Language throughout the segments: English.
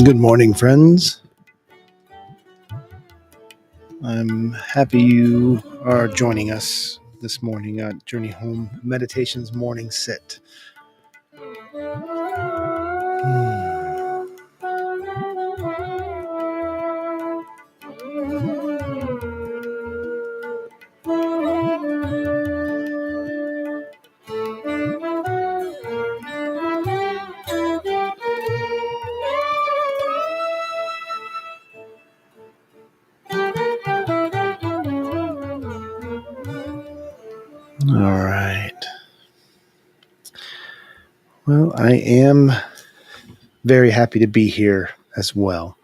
Good morning, friends. I'm happy you are joining us this morning at Journey Home Meditation's Morning Sit. All right. Well, I am very happy to be here as well.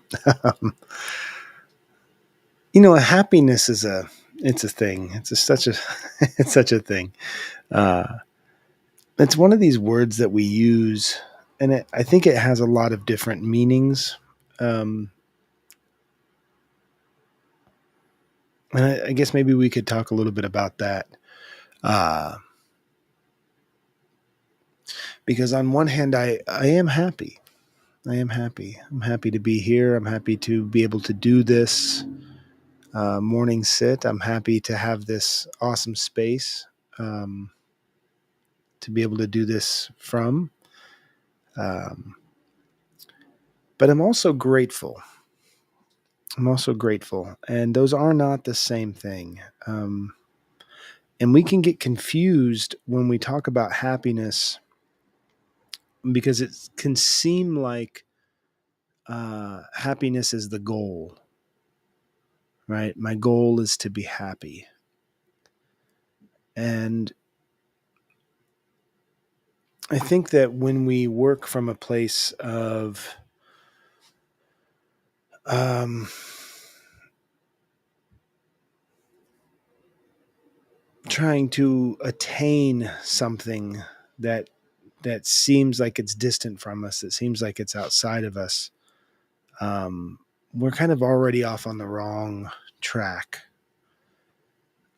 Happiness is it's a thing. It's such a thing. Uh, it's one of these words that we use, and I think it has a lot of different meanings. Um, and I guess maybe we could talk a little bit about that. Uh, because on one hand, I am happy. I am happy. I'm happy to be here. I'm happy to be able to do this morning sit. I'm happy to have this awesome space um, to be able to do this from. Um, but I'm also grateful. I'm also grateful. And those are not the same thing. And we can get confused when we talk about happiness because it can seem like happiness is the goal, right? My goal is to be happy. And I think that when we work from a place of trying to attain something that seems like it's distant from us, it seems like it's outside of us, we're kind of already off on the wrong track.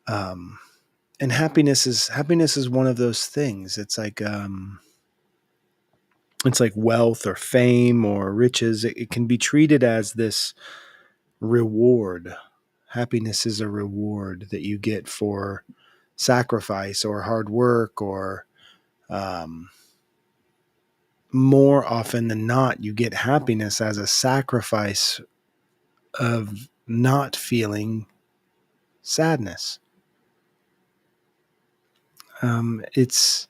And happiness is one of those things. It's like wealth or fame or riches. It can be treated as this reward. Happiness is a reward that you get for sacrifice or hard work, or more often than not, you get happiness as a sacrifice of not feeling sadness. It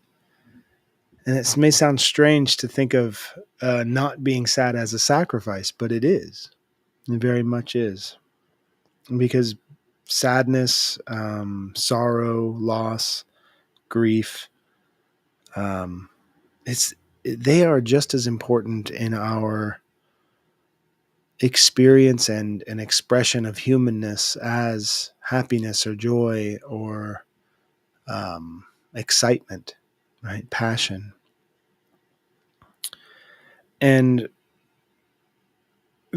may sound strange to think of not being sad as a sacrifice, but it is. It very much is. Because sadness, sorrow, loss, grief, um, they are just as important in our experience and an expression of humanness as happiness or joy or excitement, right? Passion. And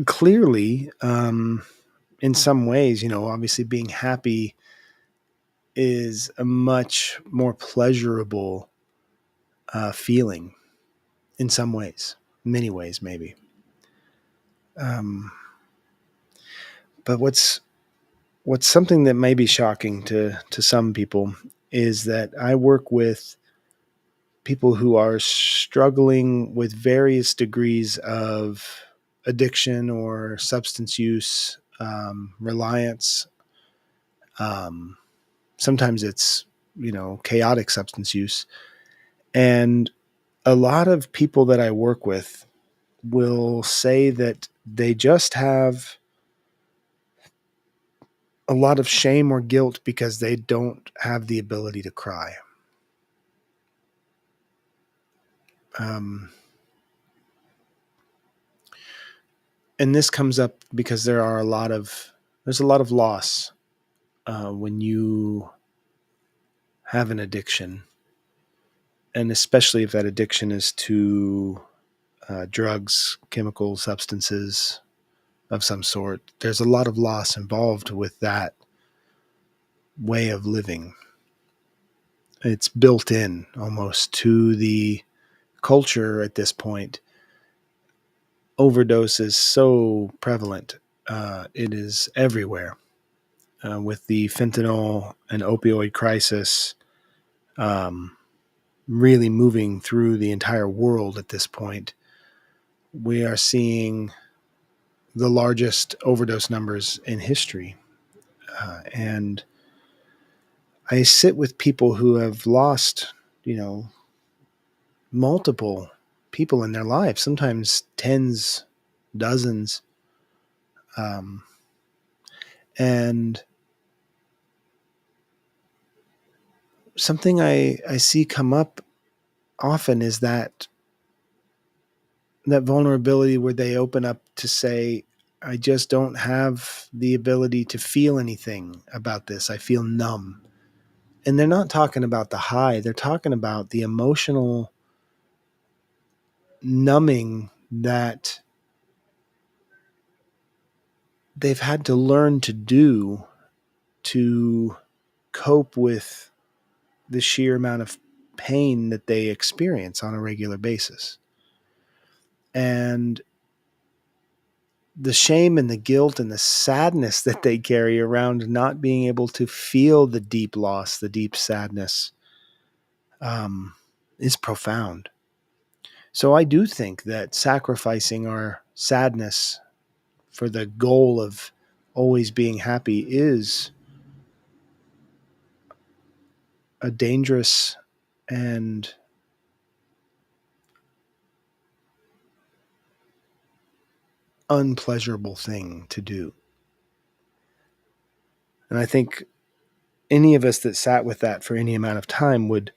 clearly, in some ways, obviously being happy is a much more pleasurable feeling in some ways, many ways, maybe. Um, but what's something that may be shocking to some people is that I work with people who are struggling with various degrees of addiction or substance use, reliance. Sometimes it's, chaotic substance use. And a lot of people that I work with will say that they just have a lot of shame or guilt because they don't have the ability to cry. Um, and this comes up because there's a lot of loss when you have an addiction, and especially if that addiction is to drugs, chemical substances of some sort. There's a lot of loss involved with that way of living. It's built in almost to the culture at this point. overdose is so prevalent. It is everywhere. With the fentanyl and opioid crisis um, really moving through the entire world at this point, we are seeing the largest overdose numbers in history. And I sit with people who have lost, multiple people in their lives, sometimes tens, dozens. Um, and something I see come up often is that vulnerability where they open up to say, I just don't have the ability to feel anything about this. I feel numb. And they're not talking about the high, they're talking about the emotional numbing that they've had to learn to do to cope with the sheer amount of pain that they experience on a regular basis. And the shame and the guilt and the sadness that they carry around not being able to feel the deep loss, the deep sadness, um, is profound. So I do think that sacrificing our sadness for the goal of always being happy is a dangerous and unpleasurable thing to do. And I think any of us that sat with that for any amount of time would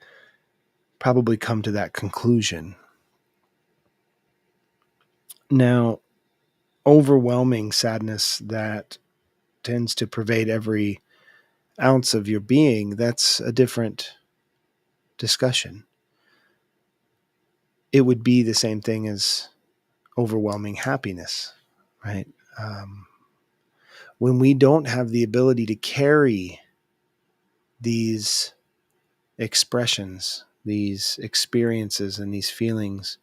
probably come to that conclusion. Now, overwhelming sadness that tends to pervade every ounce of your being, that's a different discussion. It would be the same thing as overwhelming happiness, right? Um, when we don't have the ability to carry these expressions, these experiences, and these feelings,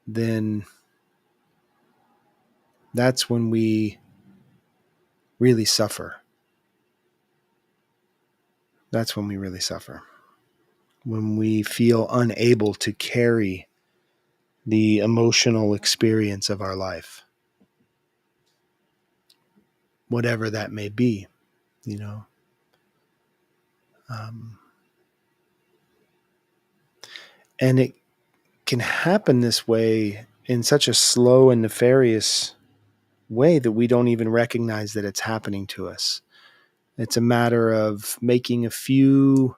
then that's when we really suffer. That's when we really suffer. When we feel unable to carry the emotional experience of our life, whatever that may be, you know. Um, and it can happen this way in such a slow and nefarious way that we don't even recognize that it's happening to us. It's a matter of making a few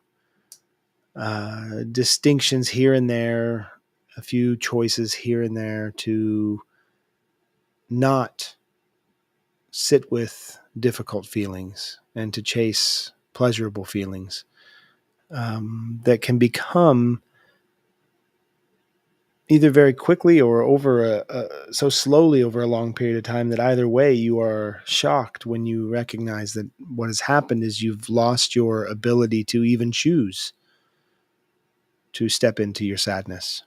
distinctions here and there, a few choices here and there to not sit with difficult feelings and to chase pleasurable feelings that can become either very quickly or over so slowly over a long period of time that either way you are shocked when you recognize that what has happened is you've lost your ability to even choose to step into your sadness.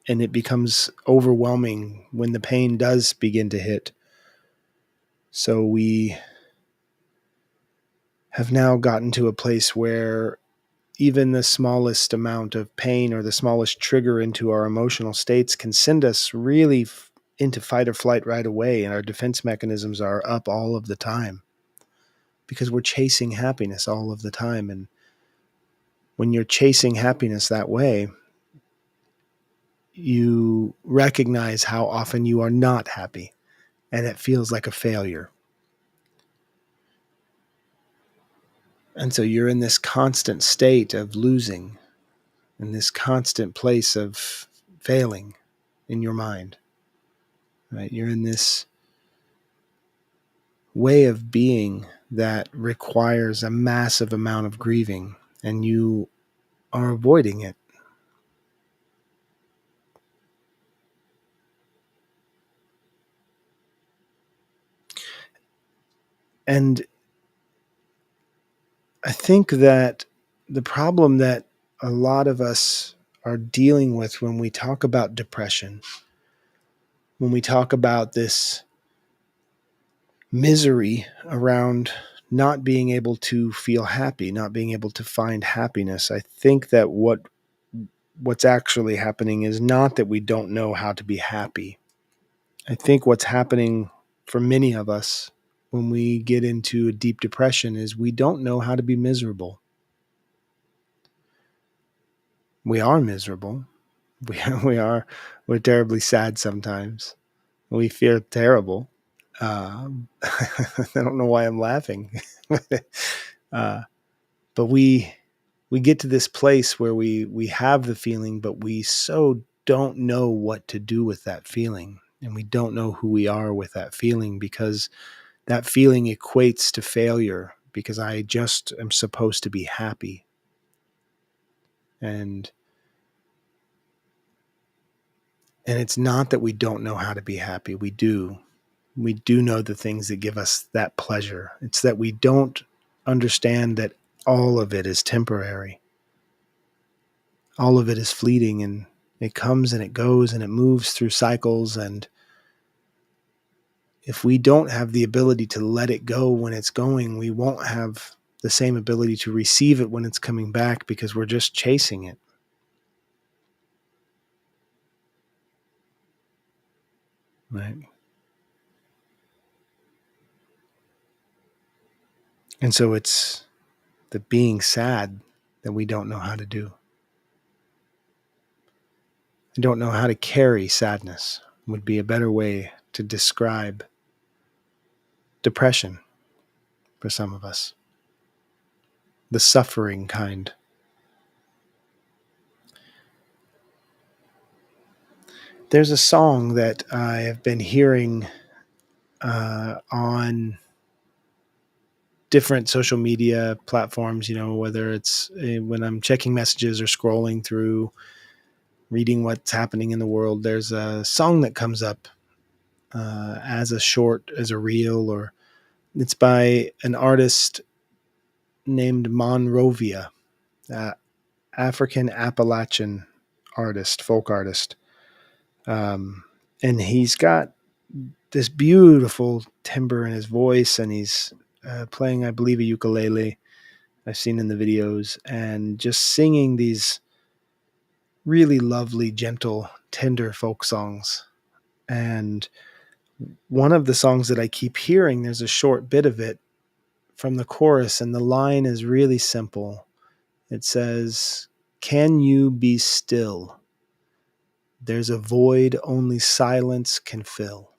And it becomes overwhelming when the pain does begin to hit. So we have now gotten to a place where even the smallest amount of pain or the smallest trigger into our emotional states can send us really into fight or flight right away. And our defense mechanisms are up all of the time because we're chasing happiness all of the time. And when you're chasing happiness that way, you recognize how often you are not happy and it feels like a failure. And so you're in this constant state of losing, in this constant place of failing in your mind, right? You're in this way of being that requires a massive amount of grieving, and you are avoiding it. And I think that the problem that a lot of us are dealing with when we talk about depression when we talk about this misery around not being able to feel happy, not being able to find happiness, I think that what's actually happening is not that we don't know how to be happy. I think what's happening for many of us when we get into a deep depression is we don't know how to be miserable. We are miserable. We, we're terribly sad sometimes. We feel terrible. I don't know why I'm laughing. uh, but we get to this place where we have the feeling, but we so don't know what to do with that feeling, and we don't know who we are with that feeling, because that feeling equates to failure, because I just am supposed to be happy. And it's not that we don't know how to be happy. We do. We do know the things that give us that pleasure. It's that we don't understand that all of it is temporary. All of it is fleeting, and it comes and it goes and it moves through cycles. And if we don't have the ability to let it go when it's going, we won't have the same ability to receive it when it's coming back, because we're just chasing it. Right. And so it's the being sad that we don't know how to do. I don't know how to carry sadness, would be a better way to describe depression for some of us. The suffering kind. There's a song that I have been hearing on different social media platforms, whether it's when I'm checking messages or scrolling through, reading what's happening in the world. There's a song that comes up as a reel, or it's by an artist named Monrovia, uh, African Appalachian artist, folk artist. And he's got this beautiful timbre in his voice, and he's playing, I believe, a ukulele. I've seen in the videos, and just singing these really lovely, gentle, tender folk songs. And one of the songs that I keep hearing, there's a short bit of it from the chorus, and the line is really simple. It says, "Can you be still? There's a void only silence can fill."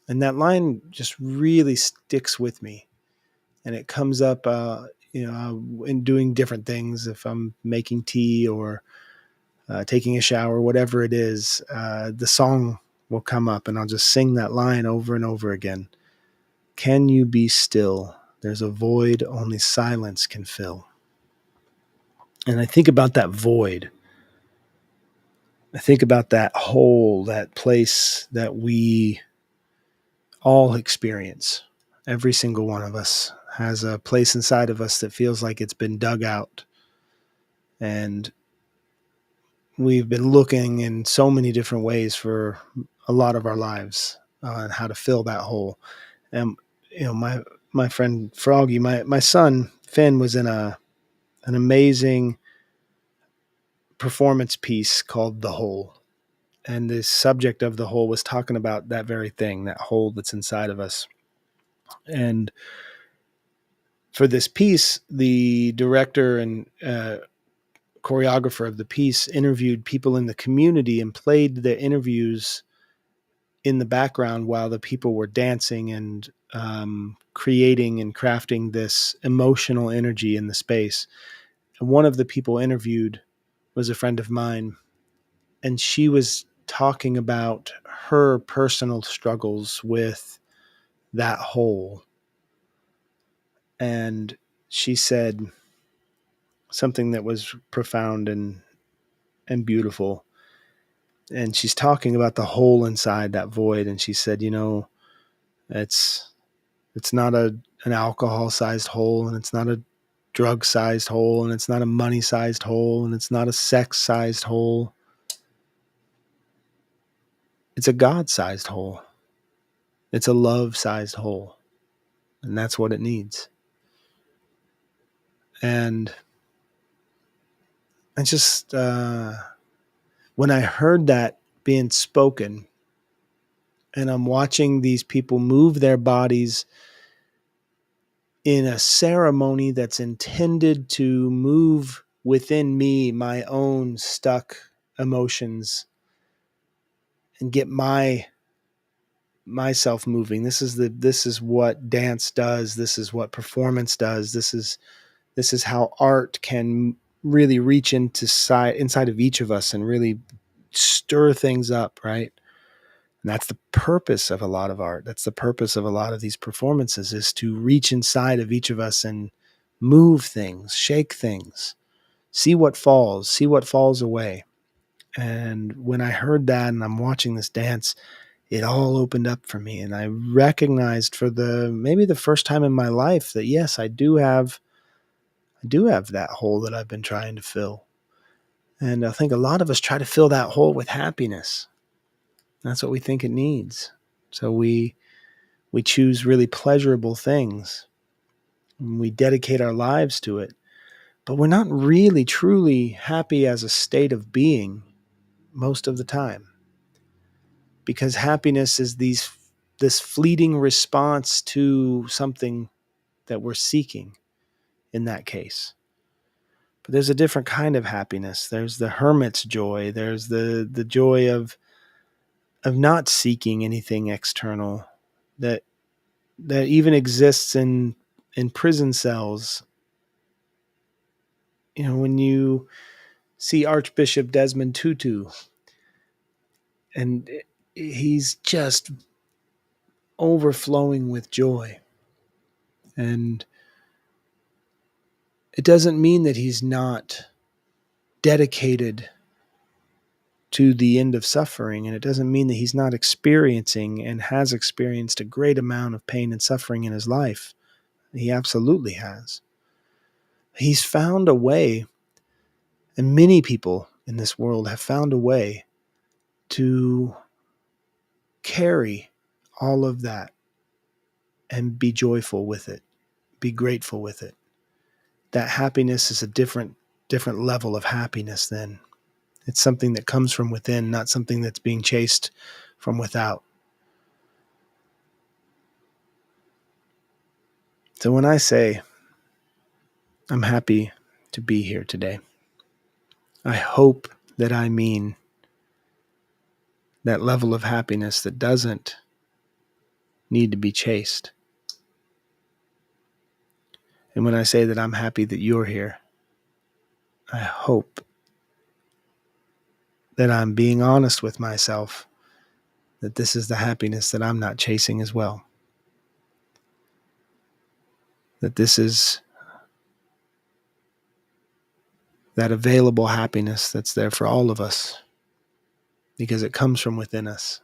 And that line just really sticks with me. And it comes up, in doing different things. If I'm making tea or taking a shower, whatever it is, the song will come up, and I'll just sing that line over and over again. Can you be still? There's a void only silence can fill. And I think about that void. I think about that hole, that place that we all experience. Every single one of us has a place inside of us that feels like it's been dug out. And we've been looking in so many different ways for a lot of our lives on how to fill that hole. And my friend Froggy, my son Finn, was in an amazing performance piece called The Hole. And the subject of The Hole was talking about that very thing, that hole that's inside of us. And for this piece, the director and choreographer of the piece interviewed people in the community and played the interviews in the background while the people were dancing and creating and crafting this emotional energy in the space. And one of the people interviewed was a friend of mine, and she was talking about her personal struggles with that hole. And she said something that was profound and beautiful. And she's talking about the hole inside that void. And she said, it's not an alcohol sized hole, and it's not a drug sized hole, and it's not a money sized hole, and it's not a sex sized hole. It's a God-sized hole. It's a love-sized hole. And that's what it needs. And I just, when I heard that being spoken, and I'm watching these people move their bodies in a ceremony that's intended to move within me my own stuck emotions and get myself moving. This is what dance does. This is what performance does. This is how art can really reach inside of each of us and really stir things up, right? And that's the purpose of a lot of art. That's the purpose of a lot of these performances, is to reach inside of each of us and move things, shake things, see what falls away. And when I heard that and I'm watching this dance, it all opened up for me. And I recognized for maybe the first time in my life that yes, I do have that hole that I've been trying to fill. And I think a lot of us try to fill that hole with happiness. That's what we think it needs. So we choose really pleasurable things. And we dedicate our lives to it. But we're not really truly happy as a state of being most of the time. Because happiness is this fleeting response to something that we're seeking in that case. But there's a different kind of happiness. There's the hermit's joy. There's the joy of not seeking anything external that even exists in prison cells. You know, when you see Archbishop Desmond Tutu, and he's just overflowing with joy. And it doesn't mean that he's not dedicated to the end of suffering, and it doesn't mean that he's not experiencing and has experienced a great amount of pain and suffering in his life. He absolutely has. He's found a way, and many people in this world have found a way to carry all of that and be joyful with it, be grateful with it. That happiness is a different level of happiness then. It's something that comes from within, not something that's being chased from without. So when I say I'm happy to be here today, I hope that I mean that level of happiness that doesn't need to be chased. And when I say that I'm happy that you're here, I hope that I'm being honest with myself that this is the happiness that I'm not chasing as well. That this is that available happiness that's there for all of us because it comes from within us.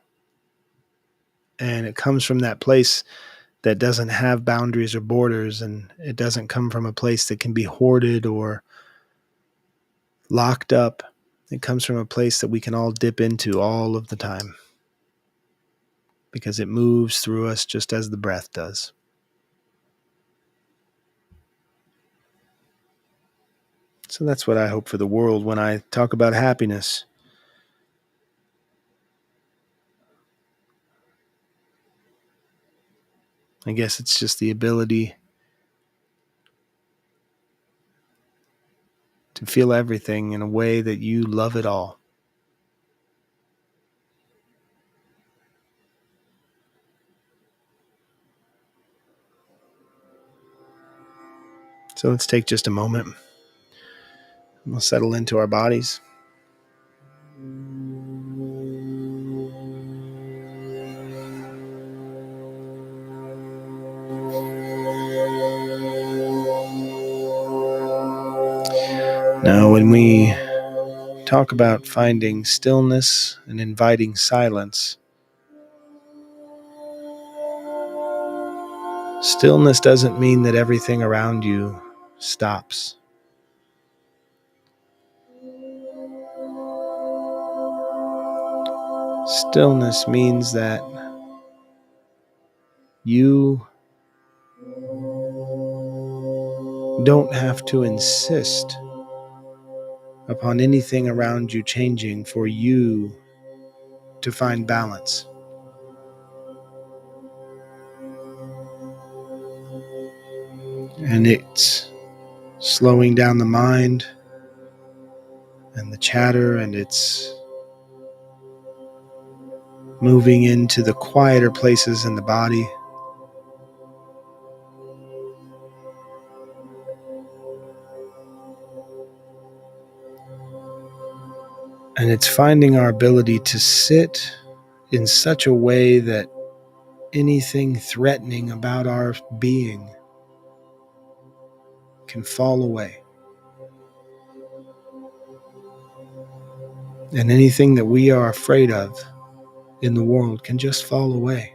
And it comes from that place that doesn't have boundaries or borders, and it doesn't come from a place that can be hoarded or locked up. It comes from a place that we can all dip into all of the time because it moves through us just as the breath does. So that's what I hope for the world when I talk about happiness. I guess it's just the ability to feel everything in a way that you love it all. So let's take just a moment. We'll settle into our bodies. Now, when we talk about finding stillness and inviting silence, stillness doesn't mean that everything around you stops. Stillness means that you don't have to insist upon anything around you changing for you to find balance. And it's slowing down the mind and the chatter, and it's moving into the quieter places in the body. And it's finding our ability to sit in such a way that anything threatening about our being can fall away. And anything that we are afraid of in the world can just fall away.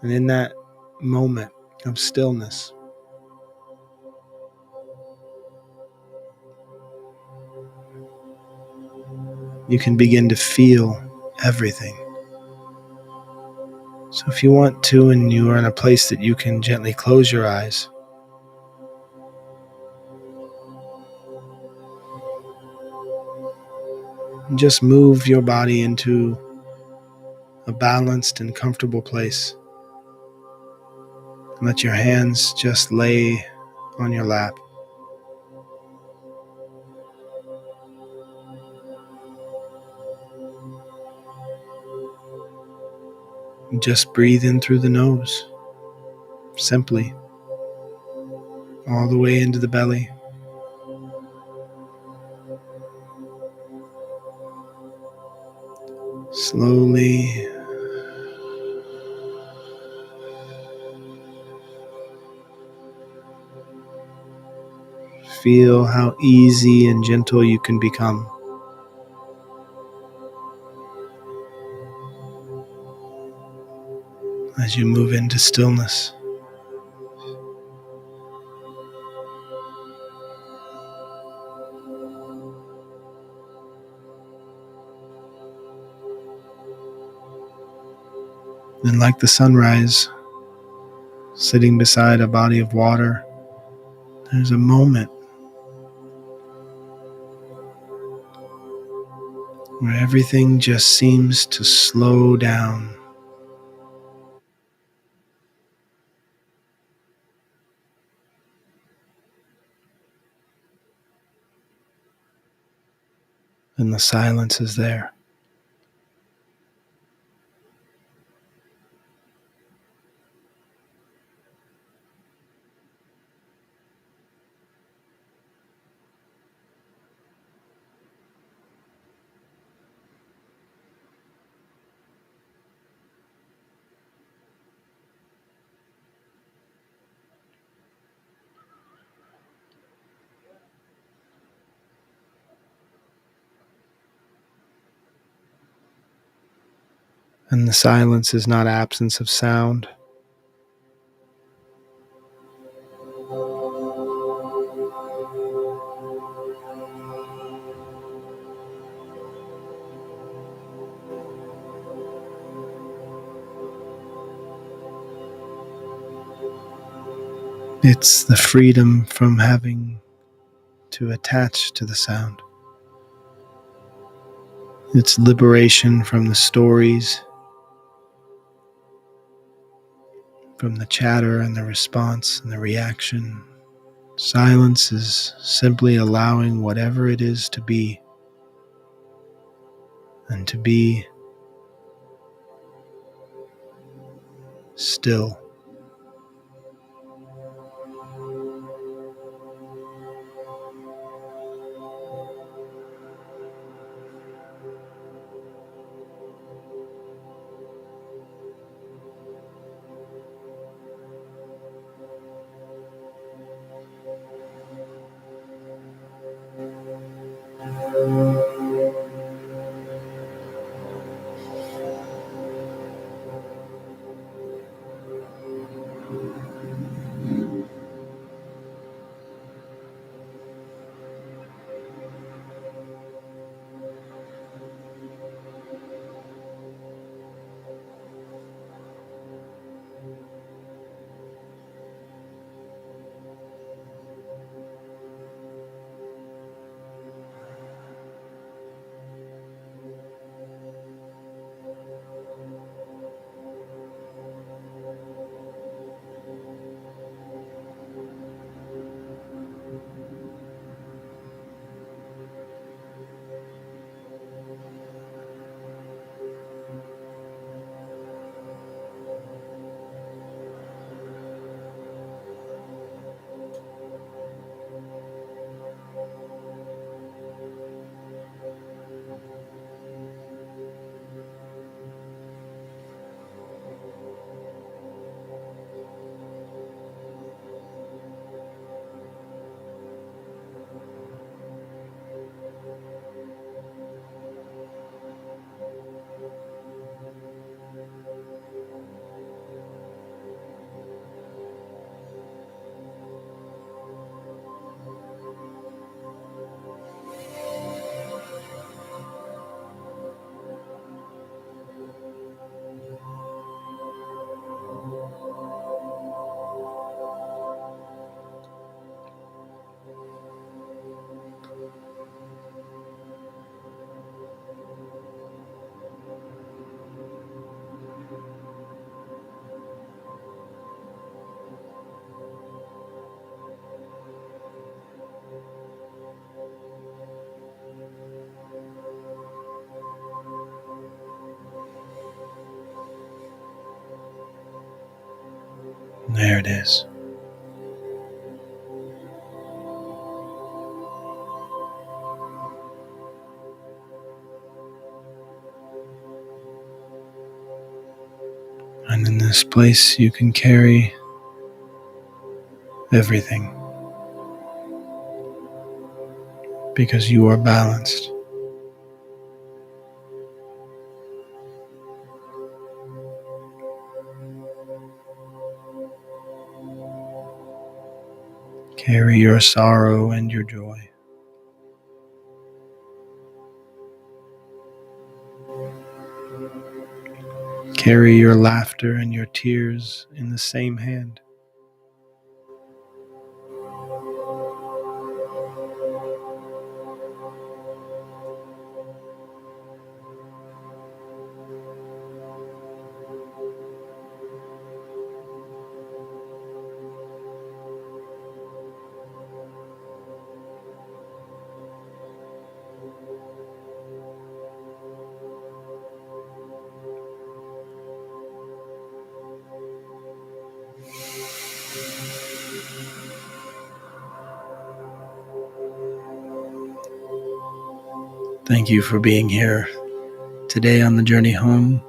And in that moment of stillness, you can begin to feel everything. So if you want to, and you are in a place that you can gently close your eyes, and just move your body into a balanced and comfortable place. And let your hands just lay on your lap. And just breathe in through the nose, simply, all the way into the belly. Slowly feel how easy and gentle you can become as you move into stillness. And like the sunrise, sitting beside a body of water, there's a moment where everything just seems to slow down. And the silence is there. And the silence is not absence of sound. It's the freedom from having to attach to the sound. It's liberation from the stories, from the chatter and the response and the reaction. Silence is simply allowing whatever it is to be, and to be still. There it is. And in this place, you can carry everything because you are balanced. Carry your sorrow and your joy. Carry your laughter and your tears in the same hand. Thank you for being here today on the journey home.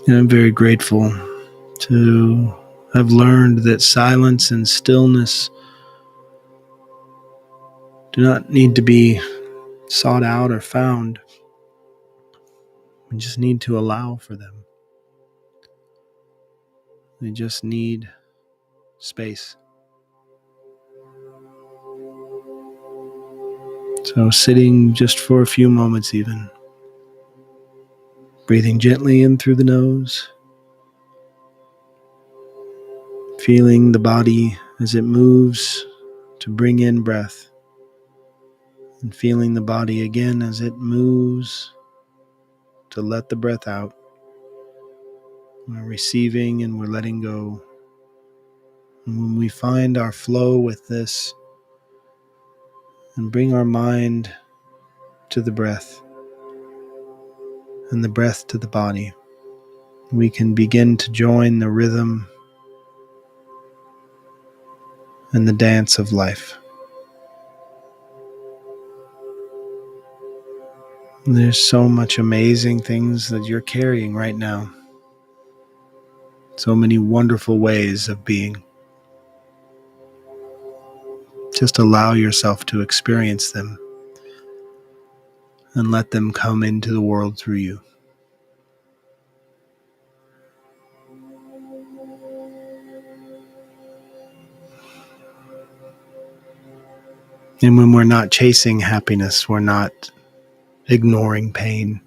And I'm very grateful to have learned that silence and stillness do not need to be sought out or found. We just need to allow for them. We just need space. So sitting just for a few moments even, breathing gently in through the nose, feeling the body as it moves to bring in breath, and feeling the body again as it moves to let the breath out. We're receiving and we're letting go. And when we find our flow with this and bring our mind to the breath and the breath to the body, we can begin to join the rhythm and the dance of life. And there's so much amazing things that you're carrying right now. So many wonderful ways of being. Just allow yourself to experience them and let them come into the world through you. And when we're not chasing happiness, we're not ignoring pain,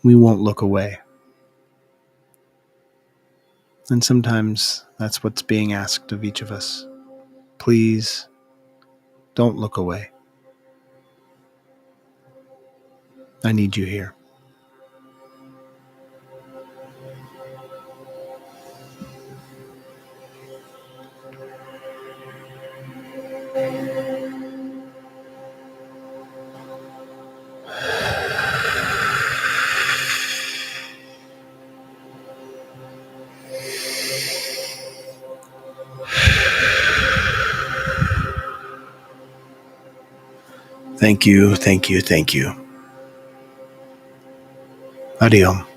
we won't look away. And sometimes that's what's being asked of each of us. Please don't look away. I need you here. Thank you, thank you, thank you. Adios.